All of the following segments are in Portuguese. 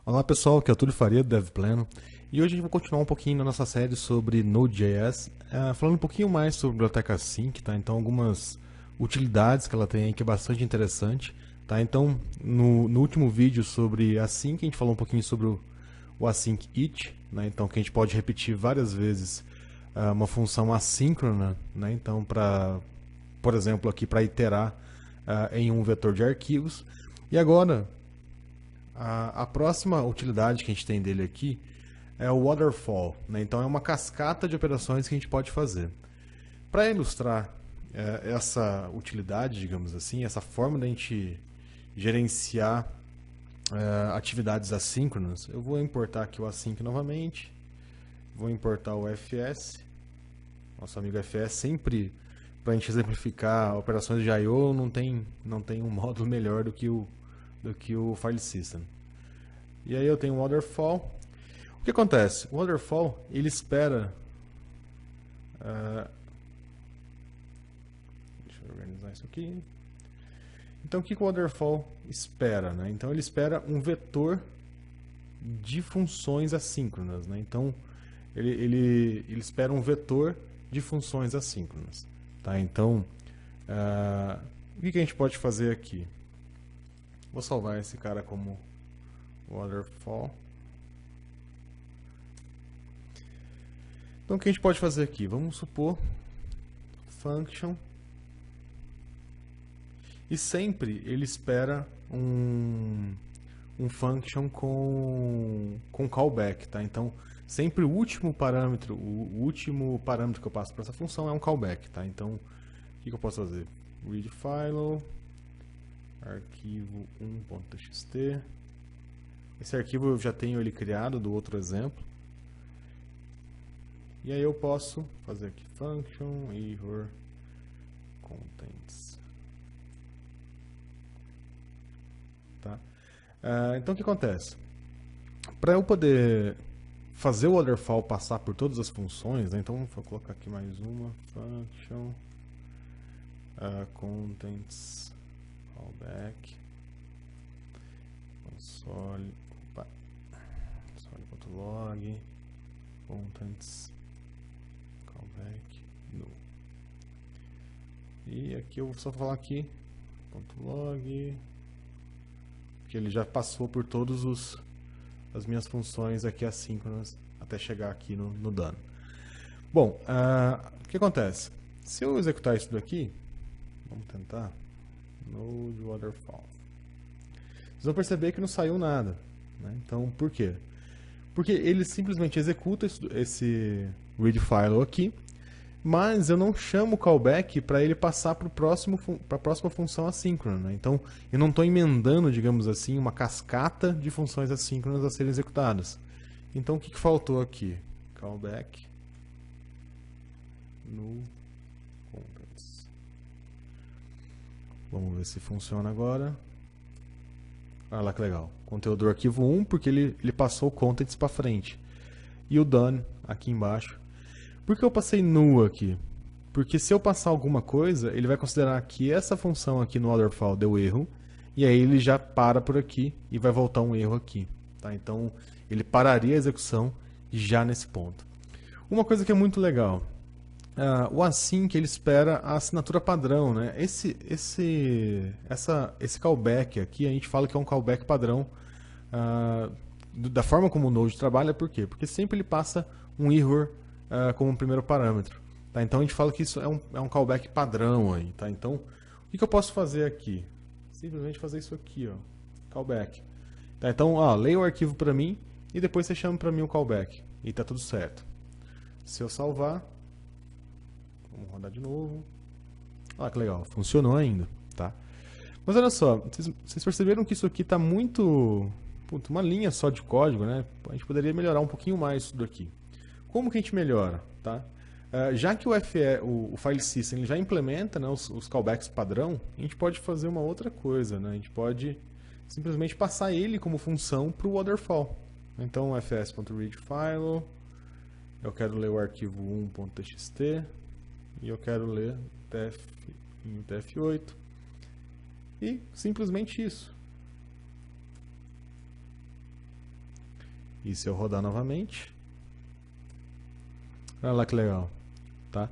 Olá pessoal, aqui é o Túlio Faria do DevPleno e hoje a gente vai continuar um pouquinho na nossa série sobre Node.js, falando um pouquinho mais sobre a biblioteca Async, tá? Então algumas utilidades que ela tem aí que é bastante interessante, tá? Então no último vídeo sobre Async a gente falou um pouquinho sobre o Async Each, né? Então que a gente pode repetir várias vezes uma função assíncrona, né? Então por exemplo aqui para iterar em um vetor de arquivos. E agora a próxima utilidade que a gente tem dele aqui é o waterfall, né? Então é uma cascata de operações que a gente pode fazer. Para ilustrar essa utilidade, digamos assim, essa forma da gente gerenciar atividades assíncronas, eu vou importar aqui o async novamente, vou importar o fs, nosso amigo fs, sempre para a gente exemplificar operações de I/O, não tem um módulo melhor do que o file system. E aí eu tenho o waterfall. O que acontece? O waterfall, ele espera... deixa eu organizar isso aqui. Então, o que o waterfall espera? Né? Então, ele espera um vetor de funções assíncronas. Né? Então, ele espera um vetor de funções assíncronas. Tá? Então, o que a gente pode fazer aqui? Vou salvar esse cara como waterfall. Então, o que a gente pode fazer aqui? Vamos supor function, e sempre ele espera um function com callback, tá? Então, sempre o último parâmetro que eu passo para essa função é um callback, tá? Então, o que eu posso fazer? Read file, arquivo 1.txt. Esse arquivo eu já tenho ele criado do outro exemplo. E aí eu posso fazer aqui function error contents. Tá? Então o que acontece? Para eu poder fazer o waterfall passar por todas as funções, né? Então vou colocar aqui mais uma function contents callback console.log contents callback no. E aqui eu vou só falar aqui .log, que ele já passou por todas as minhas funções aqui assíncronas até chegar aqui no done. Bom, o que acontece? Se eu executar isso daqui, vamos tentar, node waterfall, vocês vão perceber que não saiu nada, né? Então, por quê? Porque ele simplesmente executa esse read file aqui, mas eu não chamo o callback para ele passar para a próxima função assíncrona. Né? Então, eu não estou emendando, digamos assim, uma cascata de funções assíncronas a serem executadas. Então, o que faltou aqui? Callback no contents. Vamos ver se funciona agora. Olha lá que legal. Conteúdo do arquivo 1, porque ele passou o contents para frente. E o done aqui embaixo. Por que eu passei null aqui? Porque se eu passar alguma coisa, ele vai considerar que essa função aqui no waterfall deu erro, e aí ele já para por aqui e vai voltar um erro aqui. Tá? Então, ele pararia a execução já nesse ponto. Uma coisa que é muito legal, o async ele espera a assinatura padrão. Né? Esse callback aqui, a gente fala que é um callback padrão da forma como o Node trabalha. Por quê? Porque sempre ele passa um error como primeiro parâmetro. Tá? Então a gente fala que isso é um callback padrão aí. Tá? Então, o que eu posso fazer aqui? Simplesmente fazer isso aqui, ó, callback. Tá? Então, leia o arquivo para mim e depois você chama para mim o callback. E tá tudo certo. Se eu salvar, vamos rodar de novo. Olha que legal, funcionou ainda. Tá? Mas olha só, vocês perceberam que isso aqui está muito... uma linha só de código, né? A gente poderia melhorar um pouquinho mais isso daqui. Como que a gente melhora? Tá? Já que o file system ele já implementa, né, os callbacks padrão, a gente pode fazer uma outra coisa. Né? A gente pode simplesmente passar ele como função para o waterfall. Então, fs.readFile, eu quero ler o arquivo 1.txt e eu quero ler em UTF-8 e simplesmente isso. E se eu rodar novamente, olha lá que legal, tá?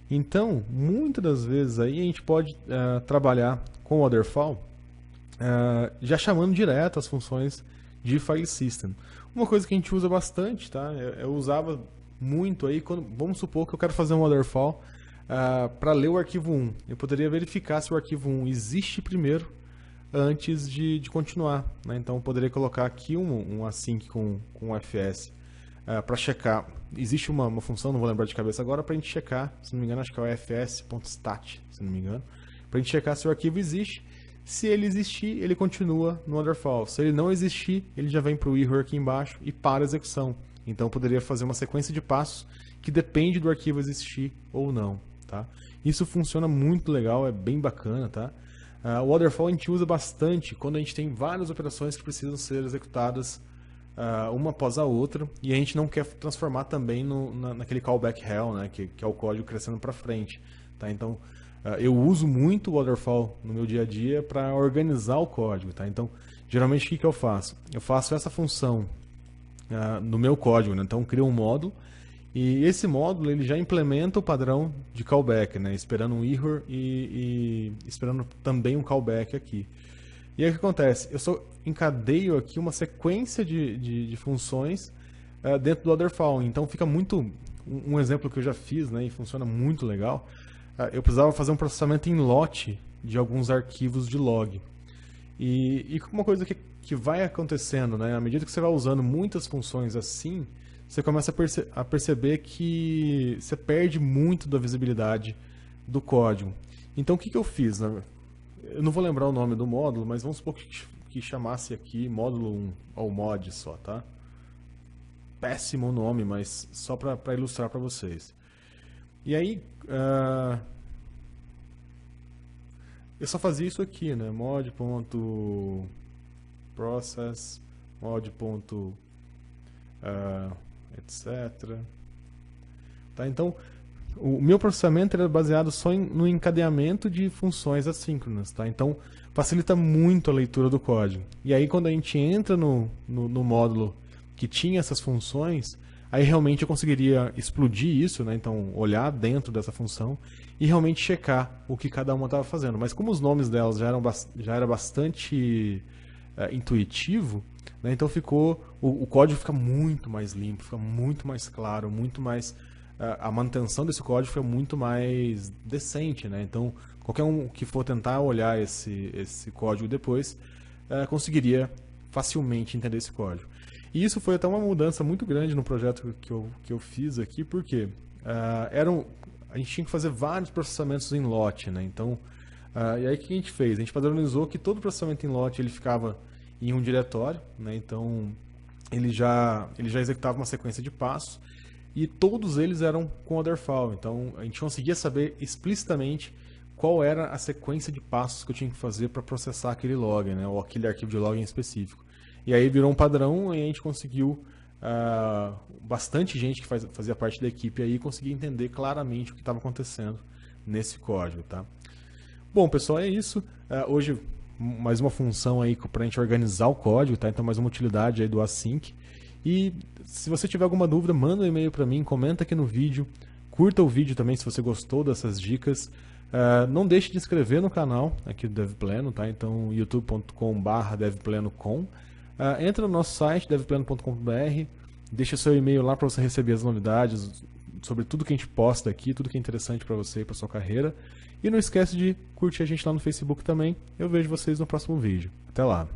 Então, muitas das vezes aí a gente pode trabalhar com o waterfall já chamando direto as funções de file system. Uma coisa que a gente usa bastante, tá? Eu usava muito aí, vamos supor que eu quero fazer um waterfall para ler o arquivo 1. Eu poderia verificar se o arquivo 1 existe primeiro antes de continuar, né? Então eu poderia colocar aqui um async com o fs para checar. Existe uma função, não vou lembrar de cabeça agora, para a gente checar, se não me engano, acho que é o fs.stat, se não me engano, para a gente checar se o arquivo existe. Se ele existir, ele continua no waterfall. Se ele não existir, ele já vem para o error aqui embaixo e para a execução. Então eu poderia fazer uma sequência de passos que depende do arquivo existir ou não, tá? Isso funciona muito legal, é bem bacana, tá? O waterfall a gente usa bastante quando a gente tem várias operações que precisam ser executadas uma após a outra, e a gente não quer transformar também naquele callback hell, né, que é o código crescendo para frente, tá? Então eu uso muito o waterfall no meu dia a dia para organizar o código, tá? Então geralmente o que eu faço? Eu faço essa função no meu código, né? Então eu crio um módulo, e esse módulo ele já implementa o padrão de callback, né? Esperando um error e esperando também um callback aqui. E aí o que acontece? Eu só encadeio aqui uma sequência de funções dentro do waterfall. Então fica muito... Um exemplo que eu já fiz, né, e funciona muito legal. Eu precisava fazer um processamento em lote de alguns arquivos de log. E uma coisa que vai acontecendo, né, à medida que você vai usando muitas funções assim, você começa a perceber que você perde muito da visibilidade do código. Então o que eu fiz? Né? Eu não vou lembrar o nome do módulo, mas vamos supor que chamasse aqui módulo 1, ou mod só, tá? Péssimo nome, mas só para ilustrar para vocês. E aí, eu só fazia isso aqui, né? Mod.process, etc. Tá? Então, o meu processamento era baseado só no encadeamento de funções assíncronas. Tá? Então, facilita muito a leitura do código. E aí, quando a gente entra no módulo que tinha essas funções, aí realmente eu conseguiria explodir isso, né? Então olhar dentro dessa função e realmente checar o que cada uma estava fazendo. Mas como os nomes delas já era bastante intuitivo, né? Então o código fica muito mais limpo, fica muito mais claro, muito mais a manutenção desse código fica muito mais decente, né? Então qualquer um que for tentar olhar esse código depois conseguiria facilmente entender esse código. E isso foi até uma mudança muito grande no projeto que eu fiz aqui, porque a gente tinha que fazer vários processamentos em lote, né? Então, e aí o que a gente fez? A gente padronizou que todo processamento em lote ele ficava em um diretório, né? Então ele já executava uma sequência de passos e todos eles eram com waterfall. Então a gente conseguia saber explicitamente qual era a sequência de passos que eu tinha que fazer para processar aquele log, né? Ou aquele arquivo de log em específico. E aí virou um padrão e a gente conseguiu, bastante gente que fazia parte da equipe aí conseguia entender claramente o que estava acontecendo nesse código, tá? Bom, pessoal, é isso. Hoje, mais uma função aí para a gente organizar o código, tá? Então, mais uma utilidade aí do async. E se você tiver alguma dúvida, manda um e-mail para mim, comenta aqui no vídeo, curta o vídeo também se você gostou dessas dicas. Não deixe de se inscrever no canal aqui do DevPleno, tá? Então, youtube.com/devpleno.com. Entra no nosso site, devpleno.com.br, deixa seu e-mail lá para você receber as novidades sobre tudo que a gente posta aqui, tudo que é interessante para você e para sua carreira. E não esquece de curtir a gente lá no Facebook também. Eu vejo vocês no próximo vídeo. Até lá!